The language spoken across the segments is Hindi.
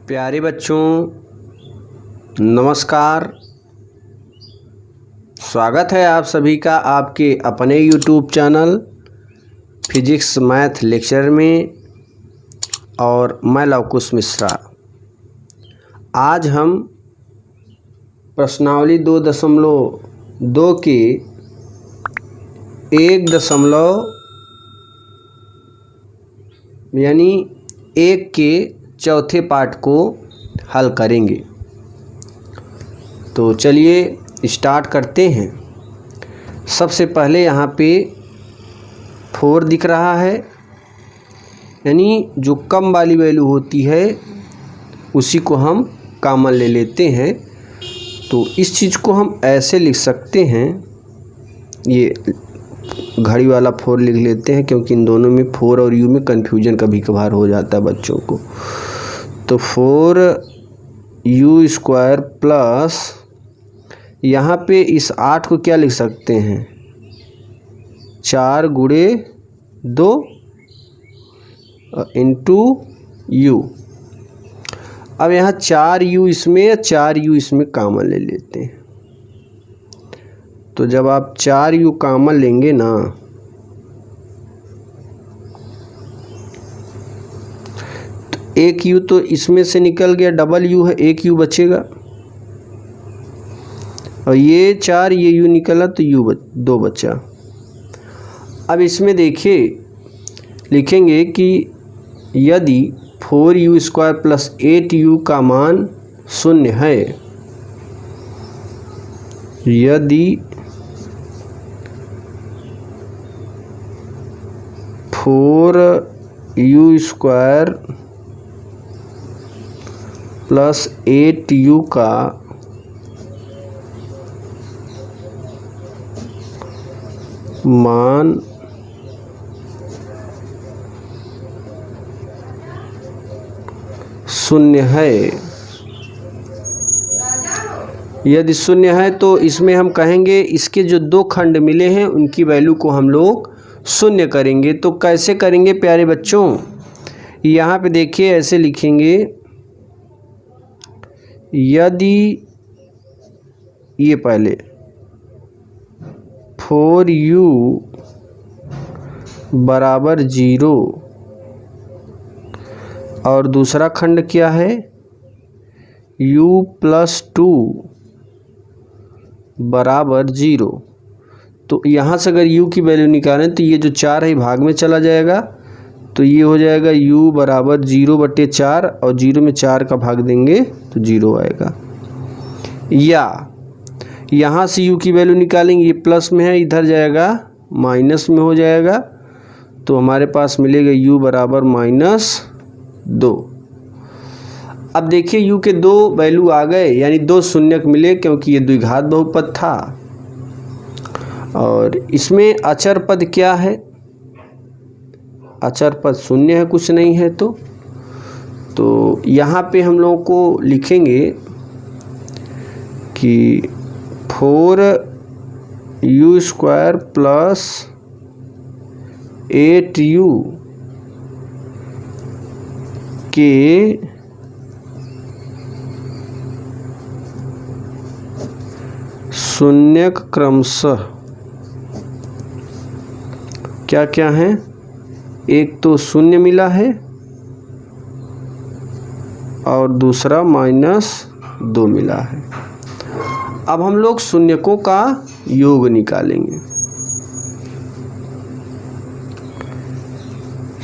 प्यारे बच्चों, नमस्कार। स्वागत है आप सभी का आपके अपने YouTube channel physics math lecture में। और मैं लवकुश मिश्रा। आज हम प्रश्नावली 2.2 के 1 यानी 1 के चौथे पार्ट को हल करेंगे। तो चलिए स्टार्ट करते हैं। सबसे पहले यहाँ पे 4 दिख रहा है, यानी जो कम वाली वैल्यू होती है उसी को हम कॉमन ले लेते हैं। तो इस चीज़ को हम ऐसे लिख सकते हैं, ये घड़ी वाला 4 लिख लेते हैं क्योंकि इन दोनों में 4 और u में कन्फ्यूजन कभी कभार हो जाता है बच्चों को। तो 4u² प्लस यहाँ पे इस 8 को क्या लिख सकते हैं, 4 गुणे 2 इंटू u। अब यहाँ 4u इसमें 4u इसमें कॉमन ले लेते हैं। तो जब आप 4u कॉमन लेंगे ना, तो एक u तो इसमें से निकल गया, डबल u है, एक u बचेगा। और ये 4 ये u निकला तो u 2 बचा। अब इसमें देखिए लिखेंगे कि यदि 4u² प्लस 8u का मान 0 है, यदि 4u² प्लस 8u का मान 0 है। यदि 0 है तो इसमें हम कहेंगे इसके जो 2 खंड मिले हैं उनकी वैल्यू को हम लोग 0 करेंगे। तो कैसे करेंगे प्यारे बच्चों, यहाँ पे देखिए ऐसे लिखेंगे, यदि ये पहले 4u बराबर 0 और दूसरा खंड क्या है u प्लस 2 बराबर 0। तो यहाँ से अगर u की वैल्यू निकालें तो ये जो 4 है भाग में चला जाएगा, तो ये हो जाएगा u बराबर 0/4 और 0 में 4 का भाग देंगे तो 0 आएगा। या यहाँ से u की वैल्यू निकालेंगे, ये प्लस में है इधर जाएगा माइनस में हो जाएगा, तो हमारे पास मिलेगा u बराबर -2। अब देखिए u के 2 वैल्यू आ गए, यानी 2 शून्यक मिले क्योंकि ये द्विघात बहुपद था। और इसमें अचर पद क्या है, अचर पद 0 है, कुछ नहीं है। तो यहाँ पे हम लोगों को लिखेंगे कि 4u² प्लस 8u के शून्यक क्रमशः क्या क्या है, एक तो 0 मिला है और दूसरा -2 मिला है। अब हम लोग शून्यकों का योग निकालेंगे।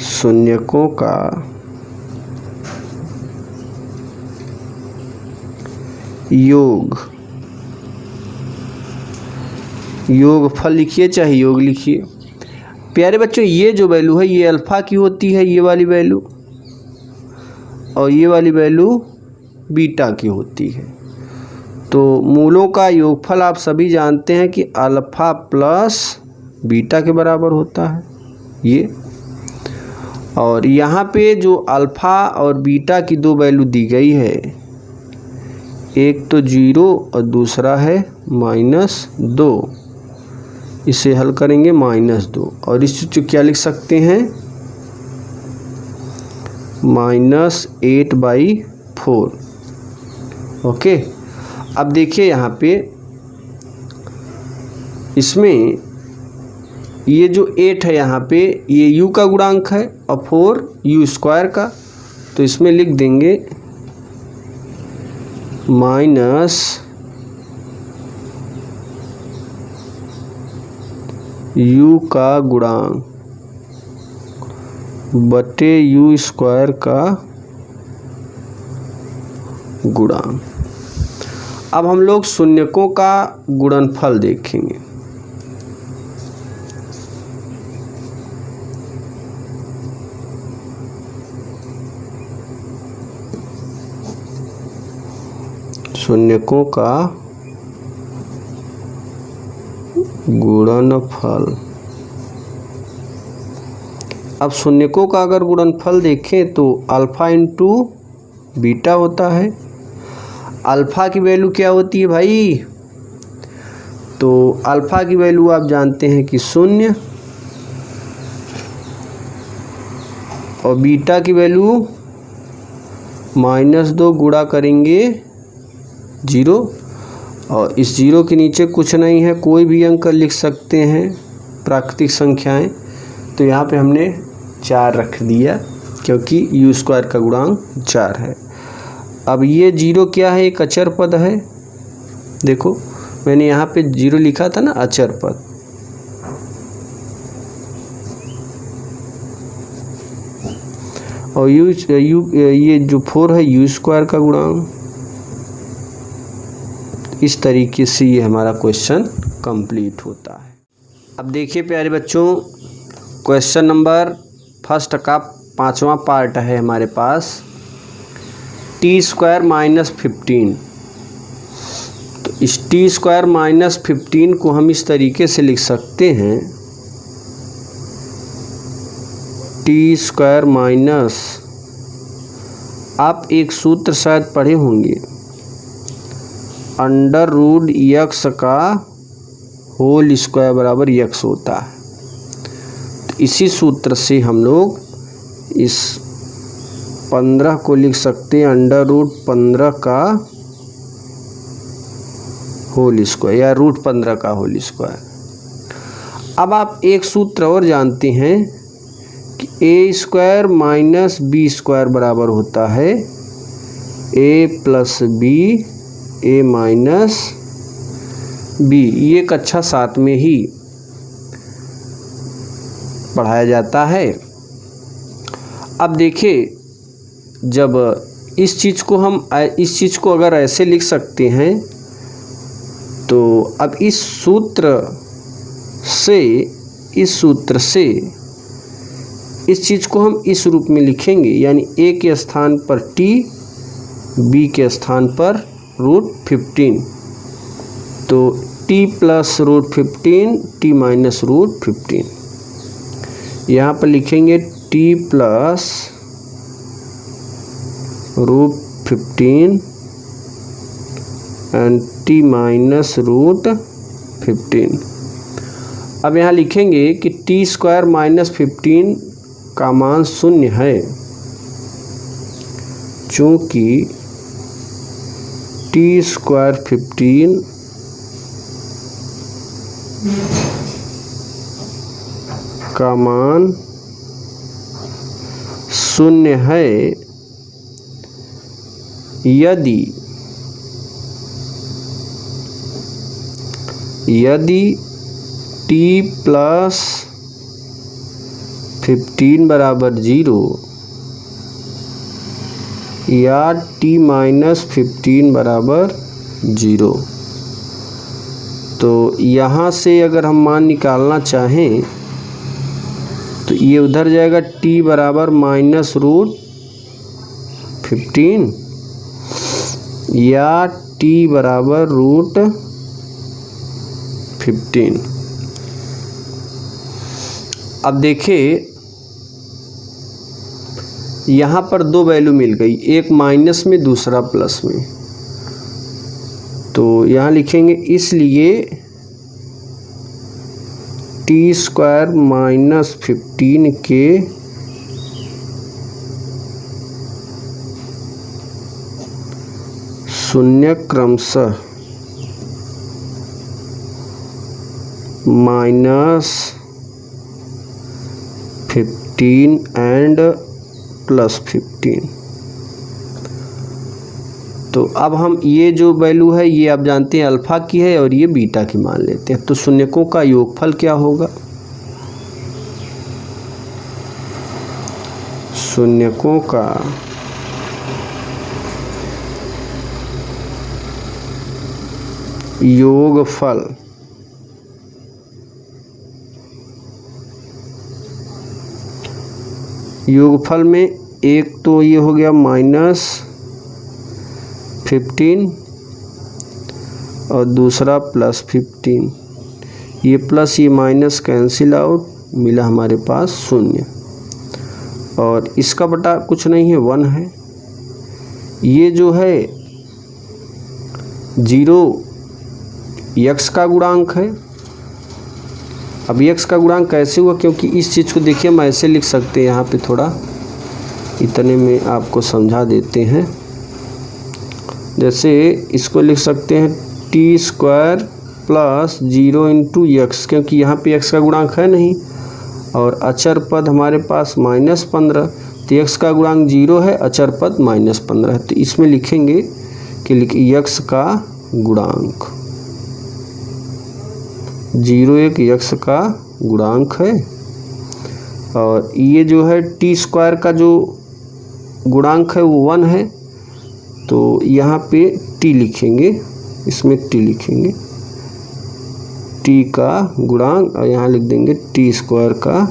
शून्यकों का योग, योगफल लिखिए चाहे योग लिखिए। प्यारे बच्चों, ये जो वैल्यू है ये अल्फ़ा की होती है, ये वाली वैल्यू, और ये वाली वैल्यू बीटा की होती है। तो मूलों का योगफल आप सभी जानते हैं कि अल्फ़ा प्लस बीटा के बराबर होता है ये। और यहाँ पे जो अल्फ़ा और बीटा की 2 वैल्यू दी गई है, एक तो 0 और दूसरा है -2। इसे हल करेंगे -2 और इस चीज़ को क्या लिख सकते हैं, -8/4। 4। ओके, अब देखिए यहाँ पे इसमें ये जो 8 है यहाँ पे ये u का गुणांक है और 4 u स्क्वायर का, तो इसमें लिख देंगे माइनस u का गुणांक बटे u स्क्वायर का गुणांक। अब हम लोग शून्यकों का गुणनफल देखेंगे। शून्यकों का गुणनफल। अब शून्यकों का अगर गुणनफल देखें तो अल्फा इंटू बीटा होता है। अल्फा की वैल्यू क्या होती है भाई? तो अल्फा की वैल्यू आप जानते हैं कि 0 और बीटा की वैल्यू -2 गुणा करेंगे 0 और इस 0 के नीचे कुछ नहीं है, कोई भी अंक लिख सकते हैं प्राकृतिक संख्याएं। तो यहाँ पे हमने 4 रख दिया क्योंकि u स्क्वायर का गुणांक 4 है। अब ये 0 क्या है? एक अचर पद है। देखो मैंने यहाँ पे 0 लिखा था ना, अचर पद। और ये जो 4 है u स्क्वायर का गुणांक। इस तरीके से ये हमारा क्वेश्चन कंप्लीट होता है। अब देखिए प्यारे बच्चों, क्वेश्चन नंबर फर्स्ट का 5वां पार्ट है हमारे पास, टी स्क्वायर माइनस 15। तो इस टी स्क्वायर माइनस 15 को हम इस तरीके से लिख सकते हैं, टी स्क्वायर माइनस, आप एक सूत्र शायद पढ़े होंगे, अंडर रूट यक्स का होल स्क्वायर बराबर यक्स होता है। तो इसी सूत्र से हम लोग इस 15 को लिख सकते हैं अंडर रूट 15 का होल स्क्वायर या रूट 15 का होल स्क्वायर। अब आप एक सूत्र और जानते हैं कि ए स्क्वायर माइनस बी स्क्वायर बराबर होता है ए प्लस बी ए माइनस बी। ये कक्षा 7 में ही पढ़ाया जाता है। अब देखिए, जब इस चीज़ को अगर ऐसे लिख सकते हैं, तो अब इस सूत्र से इस चीज़ को हम इस रूप में लिखेंगे, यानी ए के स्थान पर टी, बी के स्थान पर रूट 15। तो T plus root 15, T minus root 15। यहाँ पर लिखेंगे T plus root 15 and T minus root 15। अब यहाँ लिखेंगे कि टी स्क्वायर माइनस 15 का मान 0 है, चूँकि टी स्क्वायर 15 का मान 0 है यदि टी प्लस 15 बराबर 0 या टी माइनस 15 बराबर 0। तो यहाँ से अगर हम मान निकालना चाहें तो ये उधर जाएगा, टी बराबर माइनस रूट 15 या टी बराबर रूट 15। अब देखिए यहाँ पर 2 वैल्यू मिल गई, एक माइनस में दूसरा प्लस में। तो यहाँ लिखेंगे इसलिए टी स्क्वायर माइनस 15 के शून्य क्रमशः -15 एंड +15। तो अब हम ये जो वैल्यू है ये आप जानते हैं अल्फ़ा की है और ये बीटा की मान लेते हैं। तो शून्यकों का योगफल क्या होगा? शून्यकों का योगफल योगफल में एक तो ये हो गया -15 और दूसरा +15। ये प्लस ये माइनस कैंसिल आउट, मिला हमारे पास 0 और इसका बटा कुछ नहीं है 1 है। ये जो है 0 x का गुणांक है। अब x का गुणांक कैसे हुआ? क्योंकि इस चीज़ को देखिए हम ऐसे लिख सकते हैं, यहाँ पे थोड़ा इतने में आपको समझा देते हैं। जैसे इसको लिख सकते हैं t² + 0 × x, क्योंकि यहाँ पे x का गुणांक है नहीं और अचर पद हमारे पास -15, तो x का गुणांक 0 है, अचर पद -15 है। तो इसमें लिखेंगे कि x का गुणांक 0 एक x का गुणांक है और ये जो है t² का जो गुणांक है वो 1 है। तो यहाँ पे t लिखेंगे, इसमें t लिखेंगे t का गुणांक और यहाँ लिख देंगे t² का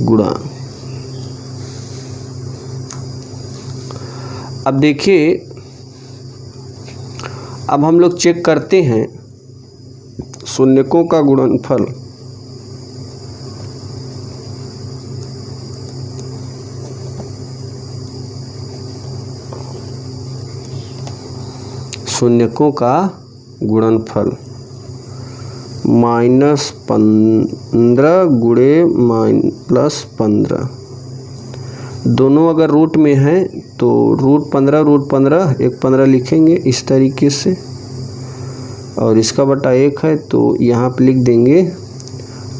गुणांक। अब देखिए, अब हम लोग चेक करते हैं शून्यकों का गुणनफल। शून्यकों का गुणनफल -15 × +15, दोनों अगर रूट में हैं तो √15 एक 15 लिखेंगे इस तरीके से और इसका बटा 1 है। तो यहाँ पे लिख देंगे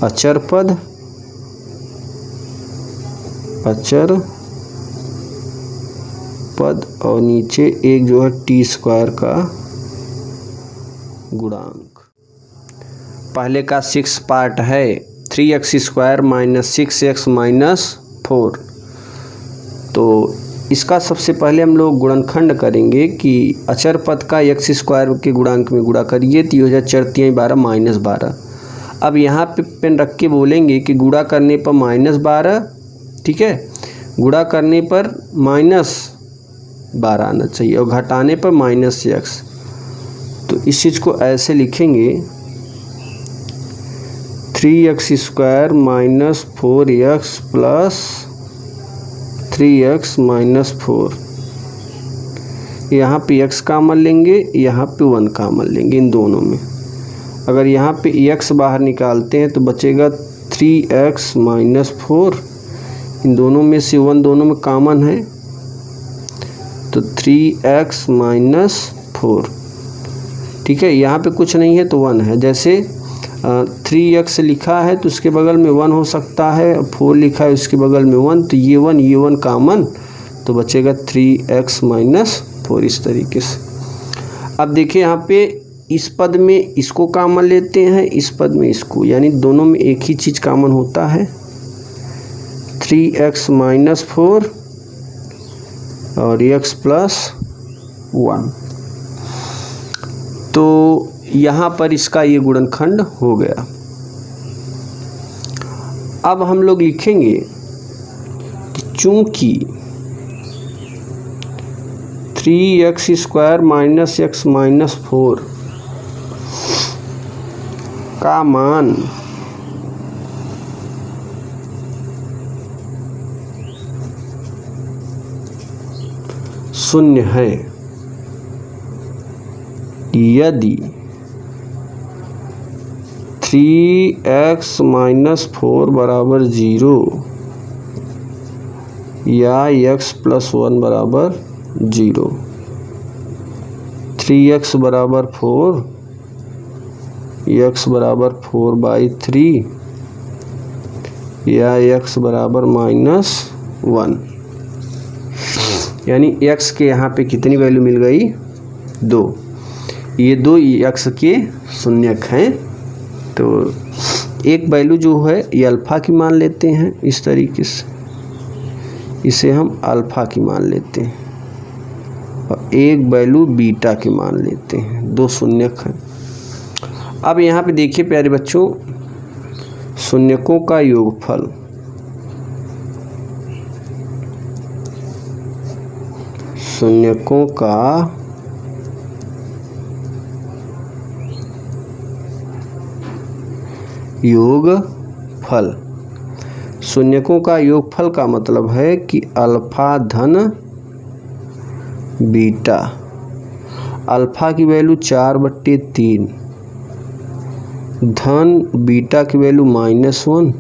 अचर पद और नीचे एक जो है t² का गुणांक। पहले का 6 पार्ट है 3x² - 6x - 4। तो इसका सबसे पहले हम लोग गुणनखंड करेंगे कि अचर पद का x² के गुणांक में गुणा करिए तो ये हो जाए 4 × 12 -12। अब यहाँ पे पेन रख के बोलेंगे कि गुणा करने पर -12, ठीक है, गुणा करने पर -12 आना चाहिए और घटाने पर -x। तो इस चीज़ को ऐसे लिखेंगे 3x² - 4x + 3x - 4। यहाँ पे x कॉमन लेंगे, यहाँ पे 1 कॉमन लेंगे इन दोनों में। अगर यहाँ पे x बाहर निकालते हैं तो बचेगा 3x - 4। इन दोनों में से 1 दोनों में कॉमन है तो 3x - 4, ठीक है। यहाँ पे कुछ नहीं है तो 1 है। जैसे 3x लिखा है तो उसके बगल में 1 हो सकता है, 4 लिखा है उसके बगल में 1, तो ये 1 कॉमन, तो बचेगा 3x - 4 इस तरीके से। अब देखिए यहाँ पे इस पद में इसको कॉमन लेते हैं, इस पद में इसको, यानी दोनों में एक ही चीज़ कॉमन होता है 3x - 4 और x + 1। तो यहाँ पर इसका ये गुणनखंड हो गया। अब हम लोग लिखेंगे कि चूंकि 3x² - x - 4 का मान शून्य है, यदि 3x - 4 = 0 या x + 1 = 0, 3x बराबर 4, x बराबर 4/3 या x बराबर -1। यानी x के यहाँ पे कितनी वैल्यू मिल गई? 2। ये 2 x के शून्यक हैं। तो एक वैल्यू जो है ये अल्फ़ा की मान लेते हैं इस तरीके से, इसे हम अल्फ़ा की मान लेते हैं, और एक वैल्यू बीटा की मान लेते हैं। 2 शून्यक हैं। अब यहाँ पे देखिए प्यारे बच्चों, शून्यकों का योगफल, शून्यकों का योगफल, शून्यकों का योगफल का मतलब है कि अल्फ़ा धन बीटा। अल्फ़ा की वैल्यू 4/3 धन बीटा की वैल्यू -1,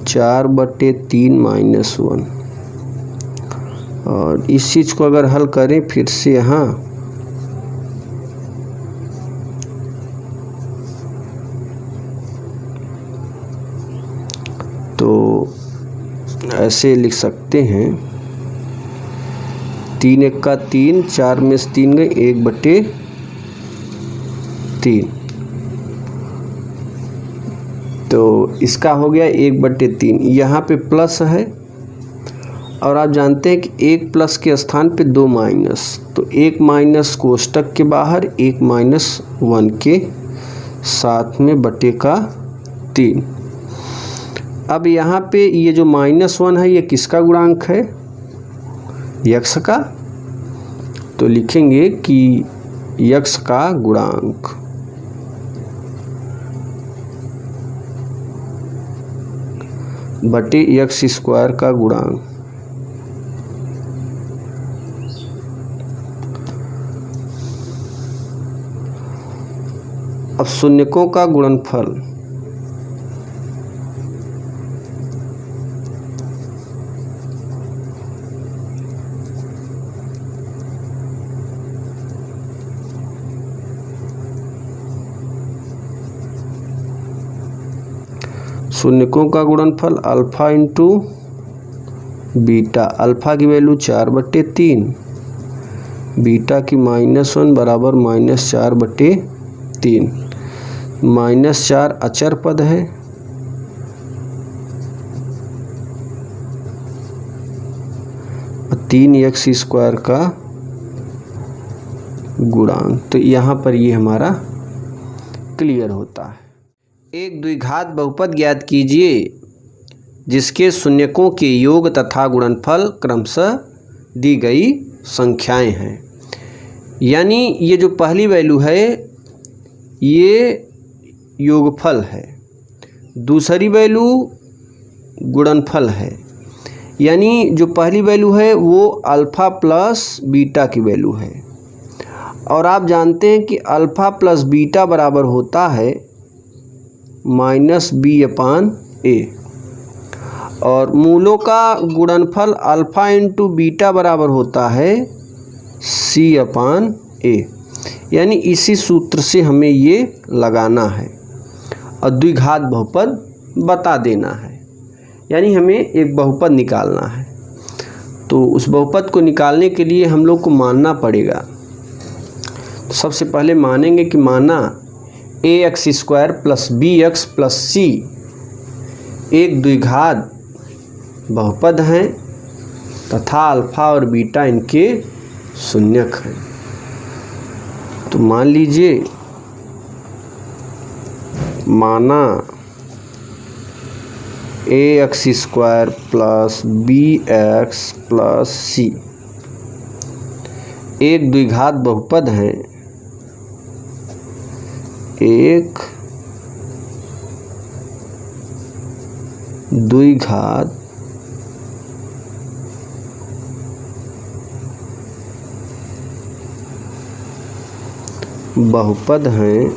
4/3 -1। और इस चीज़ को अगर हल करें फिर से यहाँ, तो ऐसे लिख सकते हैं 3 1 का 3, 4 में से 3 गए, 1/3। तो इसका हो गया 1/3। यहाँ पे प्लस है और आप जानते हैं कि 1 प्लस के स्थान पे 2 माइनस, तो 1 माइनस कोष्टक के बाहर, 1 - 1 के साथ में बटे का 3। अब यहाँ पे ये जो -1 है ये किसका गुणांक है? यक्ष का। तो लिखेंगे कि यक्ष का गुणांक बटे यक्ष स्क्वायर का गुणांक। अब शून्यकों का गुणनफल, शून्यकों का गुणनफल अल्फ़ा इंटू बीटा। अल्फ़ा की वैल्यू 4/3, बीटा की -1 बराबर -4/3। -4 अचर पद है, और 3x स्क्वायर का गुणांक। तो यहाँ पर ये हमारा क्लियर होता है। एक द्विघात बहुपद ज्ञात कीजिए जिसके शून्यकों के योग तथा गुणनफल क्रमशः दी गई संख्याएं हैं। यानी ये जो पहली वैल्यू है ये योगफल है, दूसरी वैल्यू गुणनफल है। यानी जो पहली वैल्यू है वो अल्फ़ा प्लस बीटा की वैल्यू है, और आप जानते हैं कि अल्फ़ा प्लस बीटा बराबर होता है -b/a, और मूलों का गुणनफल अल्फ़ा इंटू बीटा बराबर होता है c/a। यानी इसी सूत्र से हमें ये लगाना है और द्विघात बहुपद बता देना है। यानी हमें एक बहुपद निकालना है, तो उस बहुपद को निकालने के लिए हम लोग को मानना पड़ेगा। तो सबसे पहले मानेंगे कि माना ax square plus bx plus c एक द्विघात बहुपद हैं तथा अल्फ़ा और बीटा इनके शून्यक हैं। तो मान लीजिए, माना ax square plus bx plus c एक द्विघात बहुपद हैं, एक द्विघात बहुपद हैं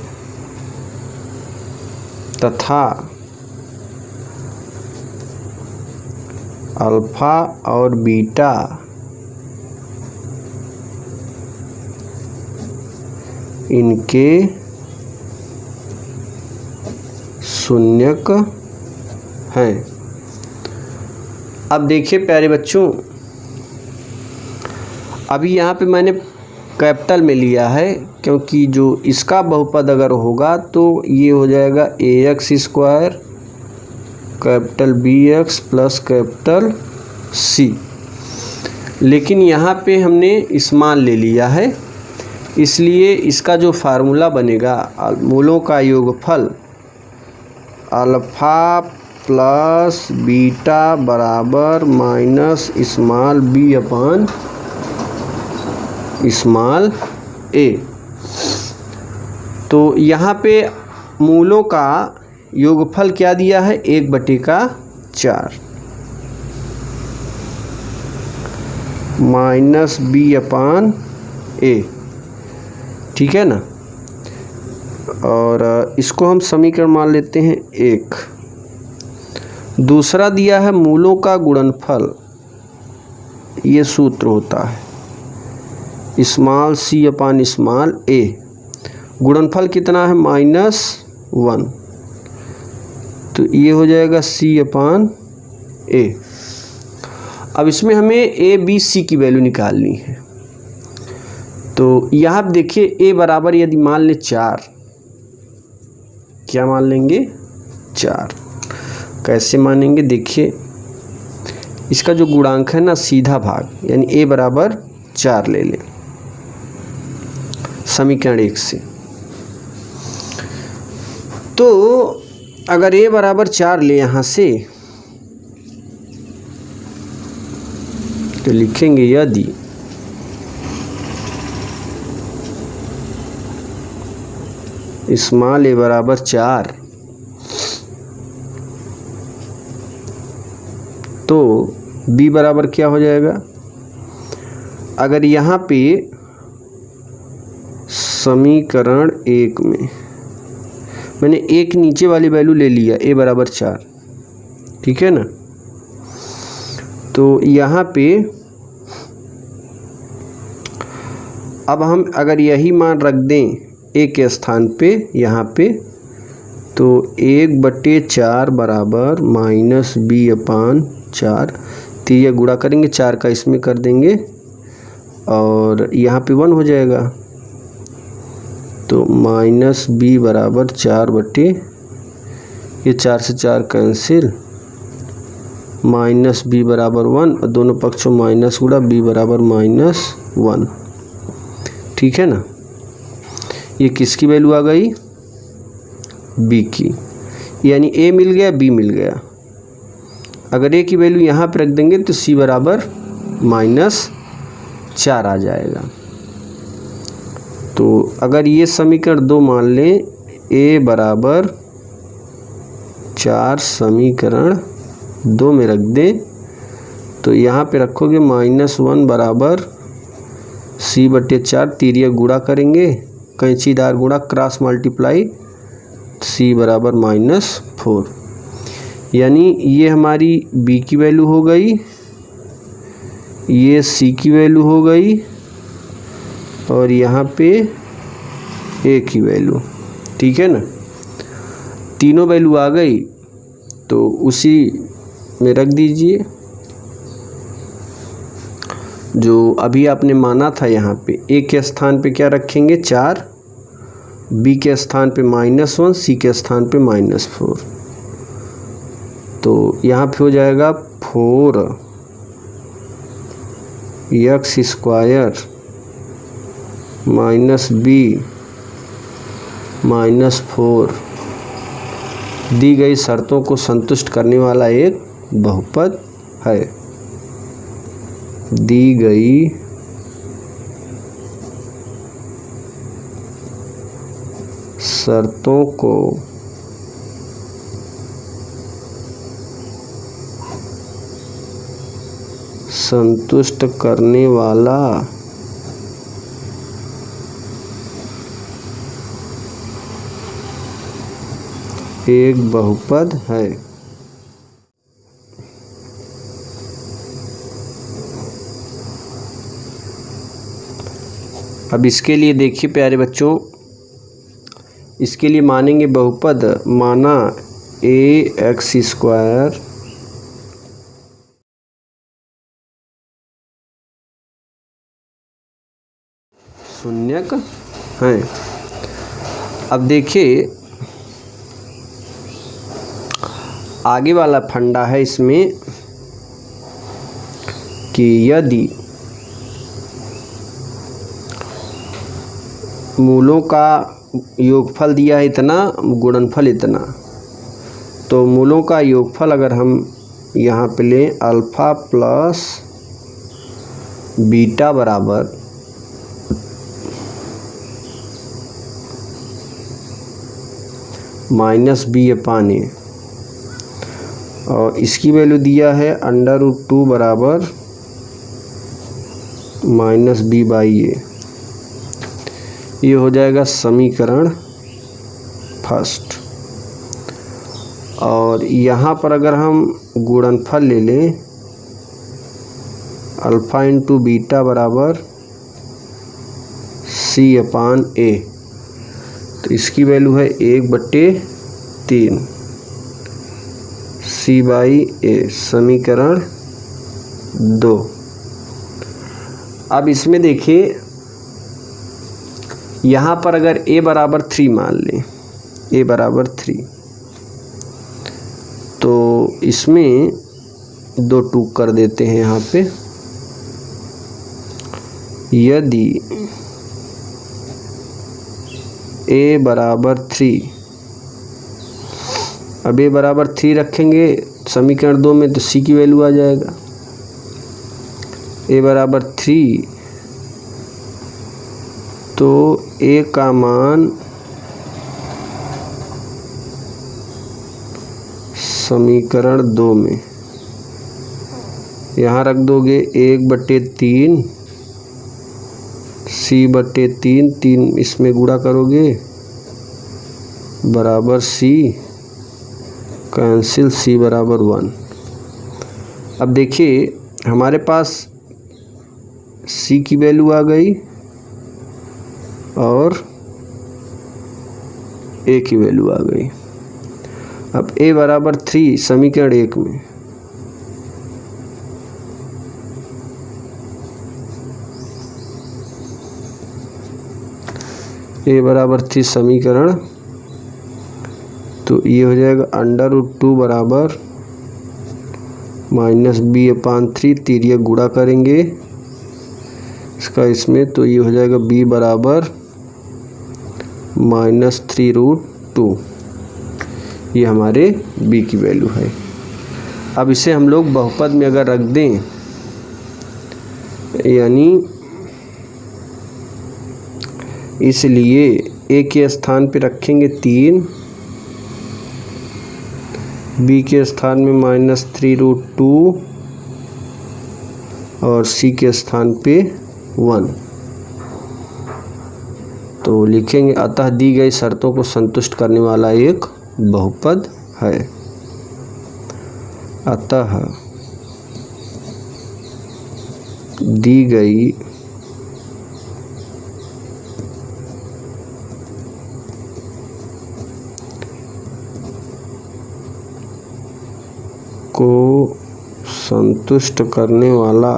तथा अल्फ़ा और बीटा इनके शून्यक हैं। अब देखिए प्यारे बच्चों, अभी यहाँ पे मैंने कैपिटल में लिया है क्योंकि जो इसका बहुपद अगर होगा तो ये हो जाएगा ax square capital bx plus capital c। लेकिन यहाँ पे हमने स्मॉल ले लिया है, इसलिए इसका जो फार्मूला बनेगा मूलों का योगफल अल्फ़ा प्लस बीटा बराबर minus small b upon small a। तो यहाँ पे मूलों का योगफल क्या दिया है, 1/4 माइनस b अपान a, ठीक है ना। और इसको हम समीकरण मान लेते हैं 1। दूसरा दिया है मूलों का गुणनफल, ये सूत्र होता है small c upon small a। गुणनफल कितना है, -1, तो ये हो जाएगा c अपान a। अब इसमें हमें a b c की वैल्यू निकालनी है। तो यहाँ देखिए a बराबर यदि मान लें 4, क्या मान लेंगे 4। कैसे मानेंगे, देखिए इसका जो गुणांक है ना सीधा भाग, यानी a बराबर 4 ले लें समीकरण 1 से। तो अगर a बराबर 4 ले यहाँ से तो लिखेंगे यदि स्मॉल a बराबर 4 तो b बराबर क्या हो जाएगा। अगर यहाँ पे समीकरण 1 में मैंने एक नीचे वाली वैल्यू ले लिया a बराबर 4, ठीक है ना। तो यहाँ पे अब हम अगर यही मान रख दें a के स्थान पे यहाँ पे, तो 1/4 बराबर माइनस b अपान 4, तो ये गुणा करेंगे 4 का इसमें कर देंगे और यहाँ पे 1 हो जाएगा। तो माइनस b बराबर 4/, ये 4 से 4 कैंसिल, माइनस b बराबर 1 और दोनों पक्षों माइनस गुणा b बराबर -1, ठीक है ना। ये किसकी वैल्यू आ गई, b की, यानी a मिल गया b मिल गया। अगर a की वैल्यू यहाँ पर रख देंगे तो c बराबर -4 आ जाएगा। तो अगर ये समीकरण 2 मान लें, a बराबर 4 समीकरण 2 में रख दें, तो यहाँ पे रखोगे -1 बराबर c/4, तिर्यक गुणा करेंगे कैंचीदार गुणा क्रॉस मल्टीप्लाई, c बराबर -4, यानी ये हमारी b की वैल्यू हो गई, ये c की वैल्यू हो गई और यहाँ पे a की वैल्यू, ठीक है ना। तीनों वैल्यू आ गई तो उसी में रख दीजिए जो अभी आपने माना था। यहाँ पे a के स्थान पे क्या रखेंगे 4, b के स्थान पे -1, c के स्थान पे -4, तो यहाँ पे हो जाएगा 4x स्क्वायर -b -4 दी गई शर्तों को संतुष्ट करने वाला एक बहुपद है। दी गई शर्तों को संतुष्ट करने वाला एक बहुपद है। अब इसके लिए देखिए प्यारे बच्चों, इसके लिए मानेंगे बहुपद, माना ax² शून्यक है। अब देखिए आगे वाला फंडा है इसमें कि यदि मूलों का योगफल दिया है इतना, गुणनफल इतना, तो मूलों का योगफल अगर हम यहाँ पे लें अल्फ़ा प्लस बीटा बराबर -b/a, और इसकी वैल्यू दिया है √2 बराबर -b/a। ये हो जाएगा समीकरण फर्स्ट। और यहाँ पर अगर हम गुणनफल ले लें अल्फ़ा इंटू बीटा बराबर c/a, तो इसकी वैल्यू है 1/3 c/a, समीकरण 2। अब इसमें देखिए यहाँ पर अगर a बराबर 3 मान लें, a बराबर 3, तो इसमें 2 टूक कर देते हैं यहाँ पे। यदि a बराबर 3, अब a बराबर 3 रखेंगे समीकरण 2 में तो c की वैल्यू आ जाएगा। a बराबर 3 तो a का मान समीकरण 2 में यहाँ रख दोगे 1/3 c/3, 3 इसमें गुणा करोगे बराबर c, कैंसिल c बराबर 1। अब देखिए हमारे पास c की वैल्यू आ गई और a की वैल्यू आ गई। अब a बराबर 3 समीकरण 1 में, a बराबर 3 समीकरण, तो ये हो जाएगा √2 बराबर -b/3, तिर्यक गुणा करेंगे इसका इसमें, तो ये हो जाएगा b बराबर -3√2। ये हमारे b की वैल्यू है। अब इसे हम लोग बहुपद में अगर रख दें, यानी इसलिए a के स्थान पे रखेंगे 3, b के स्थान में -3√2 और c के स्थान पे 1, तो लिखेंगे अतः दी गई शर्तों को संतुष्ट करने वाला एक बहुपद है। अतः दी गई को संतुष्ट करने वाला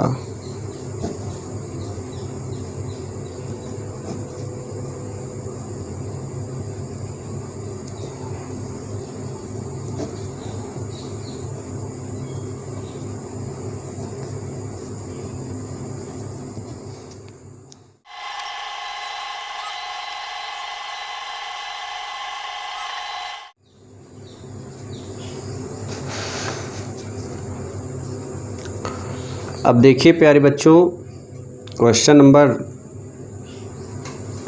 अब देखिए प्यारे बच्चों, क्वेश्चन नंबर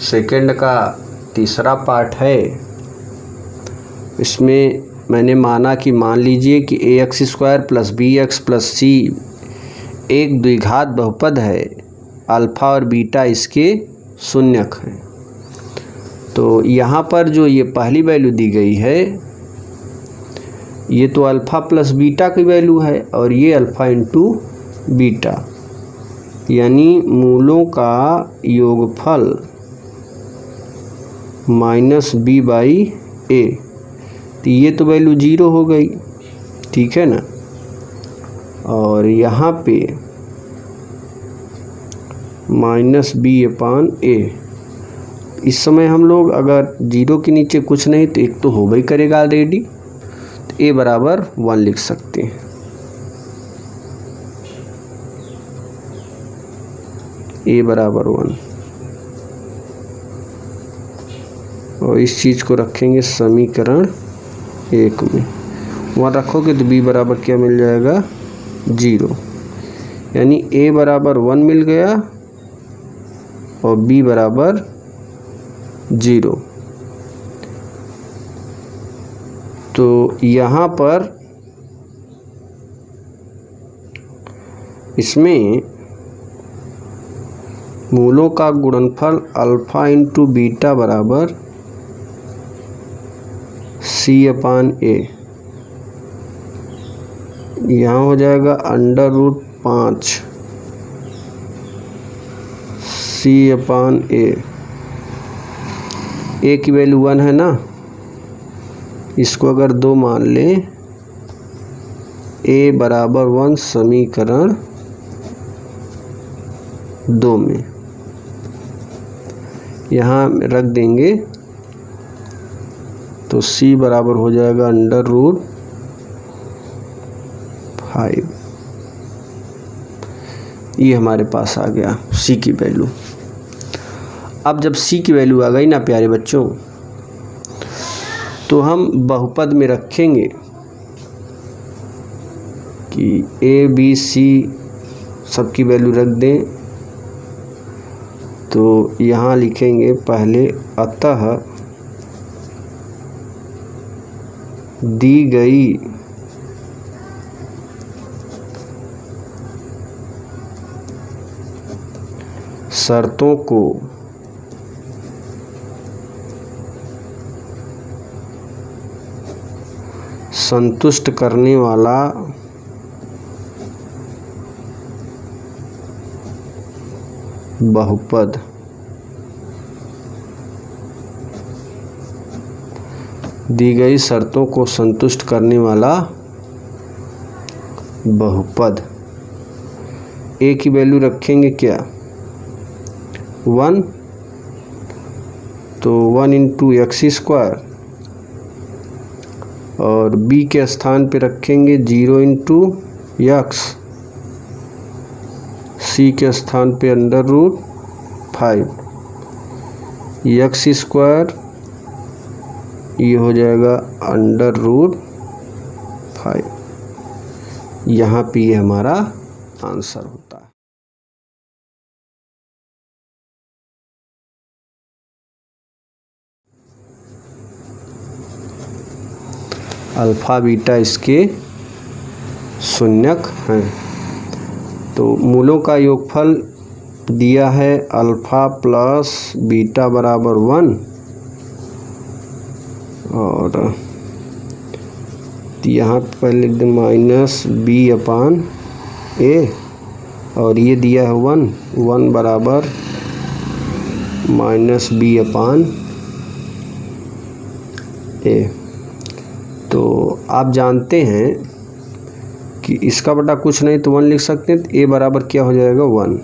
2 का तीसरा पार्ट है। इसमें मैंने माना कि मान लीजिए कि ax² + bx + c एक द्विघात बहुपद है, अल्फ़ा और बीटा इसके शून्यक हैं। तो यहाँ पर जो ये पहली वैल्यू दी गई है, ये तो अल्फ़ा प्लस बीटा की वैल्यू है और ये अल्फ़ा इंटू बीटा, यानी मूलों का योगफल माइनस बी बाई ए, तो ये तो वैल्यू 0 हो गई, ठीक है ना। और यहाँ पे माइनस बी अपान ए, इस समय हम लोग अगर 0 के नीचे कुछ नहीं तो एक तो हो गई करेगा ऑलरेडी, तो ए बराबर 1 लिख सकते हैं। ए बराबर 1, और इस चीज़ को रखेंगे समीकरण 1 में। वहाँ रखोगे तो बी बराबर क्या मिल जाएगा 0, यानी ए बराबर 1 मिल गया और बी बराबर 0। तो यहाँ पर इसमें मूलों का गुणनफल अल्फा इंटू बीटा बराबर सी अपान ए, यहाँ हो जाएगा √5 सी अपान ए की वैल्यू 1 है ना, इसको अगर 2 मान लें, ए बराबर 1 समीकरण 2 में यहाँ रख देंगे तो c बराबर हो जाएगा √5। ये हमारे पास आ गया c की वैल्यू। अब जब c की वैल्यू आ गई ना प्यारे बच्चों, तो हम बहुपद में रखेंगे कि a b c सबकी वैल्यू रख दें। तो यहाँ लिखेंगे पहले, अतः दी गई शर्तों को संतुष्ट करने वाला बहुपद दी गई शर्तों को संतुष्ट करने वाला बहुपद। ए की वैल्यू रखेंगे क्या 1, तो 1 इंटू एक्स स्क्वायर, और बी के स्थान पे रखेंगे 0 इंटू एक्स, सी के स्थान पे √5 एक्स स्क्वायर, ये हो जाएगा √5। यहाँ पे ये हमारा आंसर होता है। अल्फा बीटा इसके शून्यक हैं। तो मूलों का योगफल दिया है अल्फा प्लस बीटा बराबर 1, और यहाँ पहले लिख दें माइनस बी अपान ए, और ये दिया है 1 बराबर माइनस बी अपान ए। तो आप जानते हैं कि इसका बटा कुछ नहीं तो 1 लिख सकते हैं, तो ए बराबर क्या हो जाएगा 1।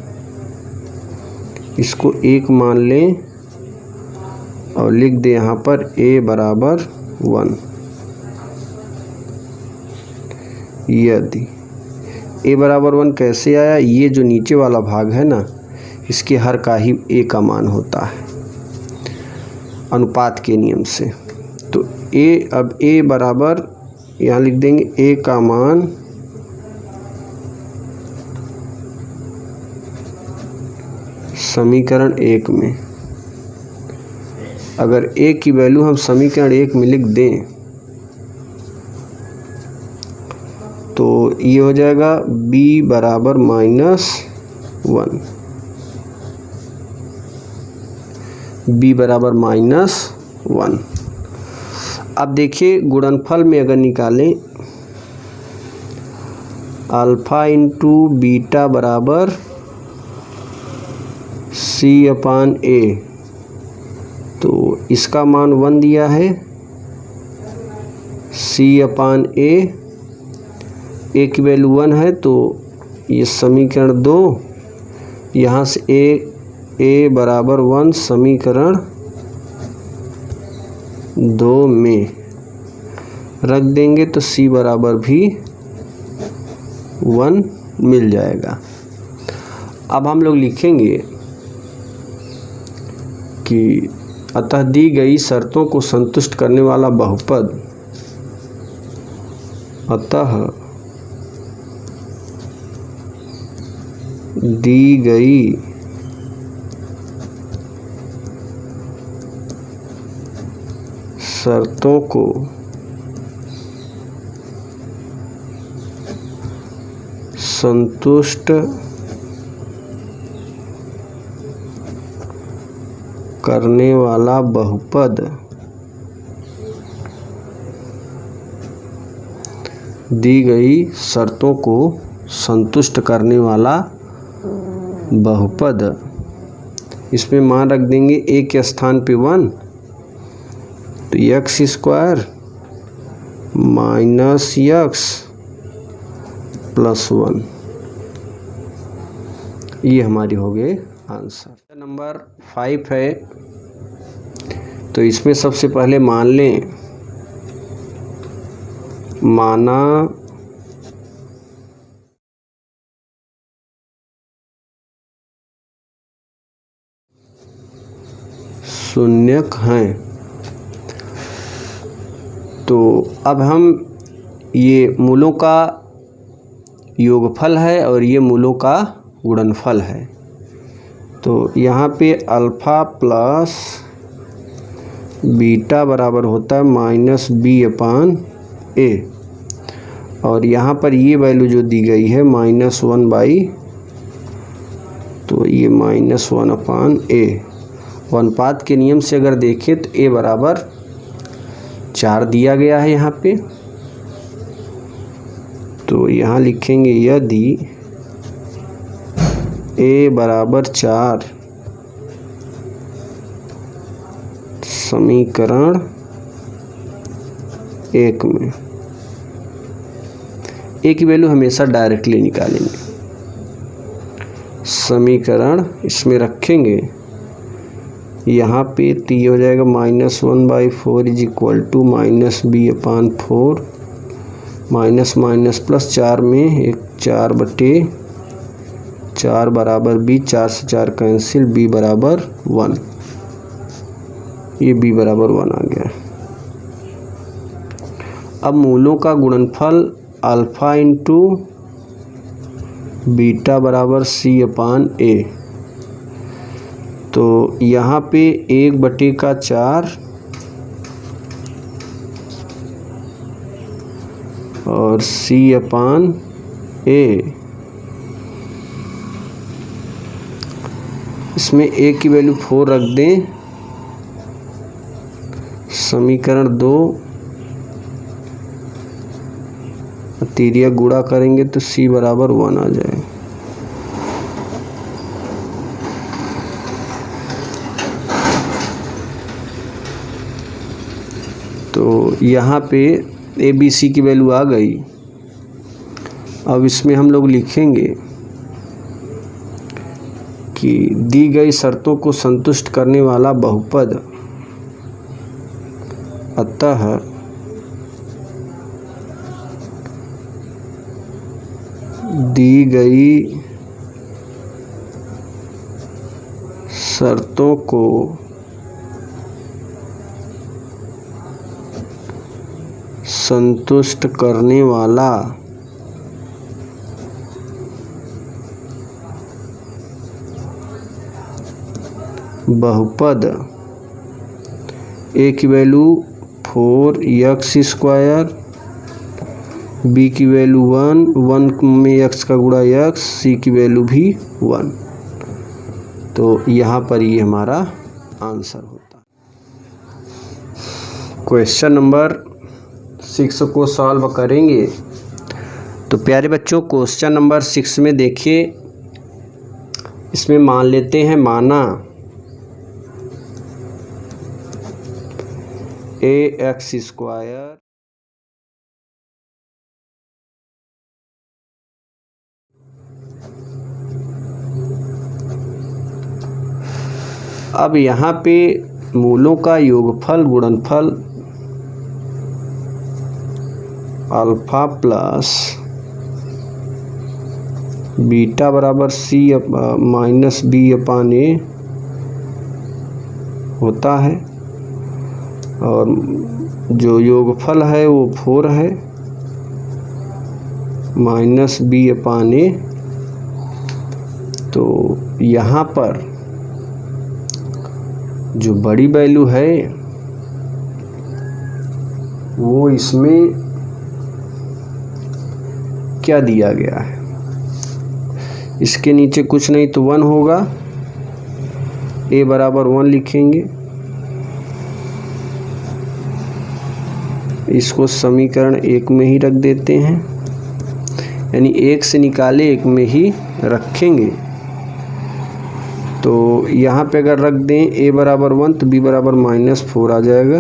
इसको 1 मान लें और लिख दें यहाँ पर ए बराबर 1। यदि ए बराबर 1 कैसे आया, ये जो नीचे वाला भाग है ना, इसके हर का ही ए का मान होता है अनुपात के नियम से। तो ए, अब ए बराबर यहाँ लिख देंगे ए का मान समीकरण 1 में, अगर ए की वैल्यू हम समीकरण 1 में लिख दें तो ये हो जाएगा b बराबर -1, b बराबर -1। अब देखिए गुणनफल में अगर निकालें अल्फा इंटू बीटा बराबर c अपान ए, तो इसका मान 1 दिया है, C/A, A की वैल्यू 1 है तो ये समीकरण 2, यहाँ से A बराबर 1 समीकरण 2 में रख देंगे तो C बराबर भी 1 मिल जाएगा। अब हम लोग लिखेंगे कि अतः दी गई शर्तों को संतुष्ट करने वाला बहुपद, अतः दी गई शर्तों को संतुष्ट करने वाला बहुपद दी गई शर्तों को संतुष्ट करने वाला बहुपद, इसमें मान रख देंगे A के स्थान पे 1 तो x² माइनस x प्लस 1, ये हमारी हो गए आंसर। नंबर 5 है तो इसमें सबसे पहले मान लें, माना शून्यक हैं। तो अब हम ये मूलों का योगफल है और ये मूलों का गुणनफल है, तो यहाँ पे अल्फ़ा प्लस बीटा बराबर होता है -B/A, और यहाँ पर ये वैल्यू जो दी गई है -1/, तो ये -1/A। अनुपात के नियम से अगर देखें तो A बराबर 4 दिया गया है यहाँ पे, तो यहाँ लिखेंगे यदि A बराबर 4 समीकरण 1 में, A की वैल्यू हमेशा डायरेक्टली निकालेंगे, समीकरण इसमें रखेंगे, यहाँ पे तो ये हो जाएगा -1/4 is equal to -B/4, minus minus plus 4 में एक 4/4 बराबर B, 4 से 4 कैंसिल, B बराबर 1, ये B बराबर 1 आ गया। अब मूलों का गुणनफल अल्फ़ा इंटू बीटा बराबर C/A, तो यहाँ पे 1/4 और C/A, इसमें A की वैल्यू 4 रख दें, समीकरण 2 तिर्यक गुणा करेंगे तो C बराबर 1 आ जाए। तो यहाँ पे ABC की वैल्यू आ गई। अब इसमें हम लोग लिखेंगे कि दी गई शर्तों को संतुष्ट करने वाला बहुपद, अतः दी गई शर्तों को संतुष्ट करने वाला बहुपद A की वैल्यू 4x², B की वैल्यू 1 में x का गुणा x, C की वैल्यू भी 1, तो यहाँ पर ये हमारा आंसर होता। क्वेश्चन नंबर 6 को सॉल्व करेंगे। तो प्यारे बच्चों क्वेश्चन नंबर 6 में देखिए, इसमें मान लेते हैं, माना ax²। अब यहाँ पे मूलों का योगफल गुणनफल अल्फा प्लस बीटा बराबर c माइनस बी अपान ए होता है, और जो योगफल है वो 4 है माइनस बी अपान ए। तो यहाँ पर जो बड़ी वैल्यू है वो इसमें क्या दिया गया है, इसके नीचे कुछ नहीं तो 1 होगा, a बराबर 1 लिखेंगे। इसको समीकरण 1 में ही रख देते हैं, यानी 1 से निकाले 1 में ही रखेंगे। तो यहाँ पे अगर रख दें a बराबर 1 तो b बराबर -4 आ जाएगा।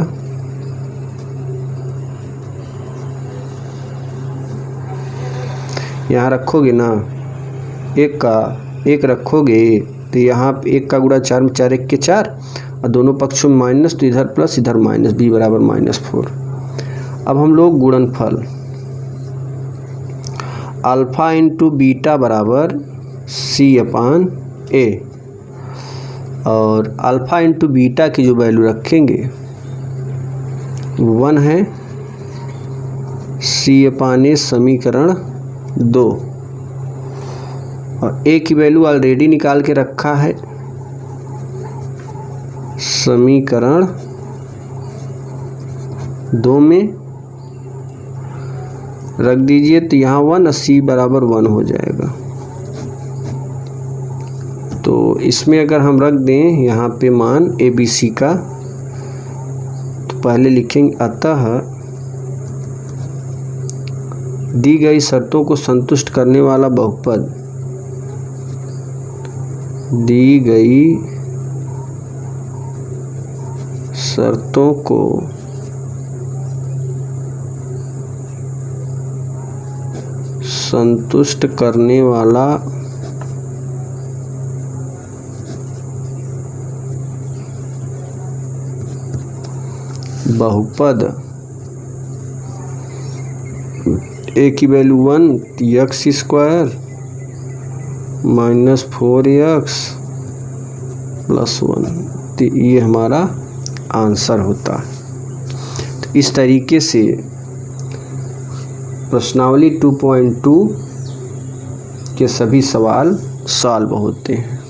यहाँ रखोगे ना 1 का 1 रखोगे तो यहाँ 1 का गुणा 4 में 4 1 के 4, और दोनों पक्षों में माइनस, तो इधर प्लस इधर माइनस, b बराबर -4। अब हम लोग गुणनफल अल्फा इंटू बीटा बराबर c अपान a, और अल्फ़ा इंटू बीटा की जो वैल्यू रखेंगे 1 है c अपान ए समीकरण 2, और a की वैल्यू ऑलरेडी निकाल के रखा है समीकरण 2 में रख दीजिए, तो यहाँ 1 और c बराबर 1 हो जाएगा। तो इसमें अगर हम रख दें यहाँ पे मान ए बी सी का, तो पहले लिखेंगे अतः दी गई शर्तों को संतुष्ट करने वाला बहुपद, दी गई शर्तों को संतुष्ट करने वाला बहुपद a की वैल्यू 1 x² -4x + 1, तो ये हमारा आंसर होता है। तो इस तरीके से प्रश्नावली 2.2 के सभी सवाल सॉल्व होते हैं।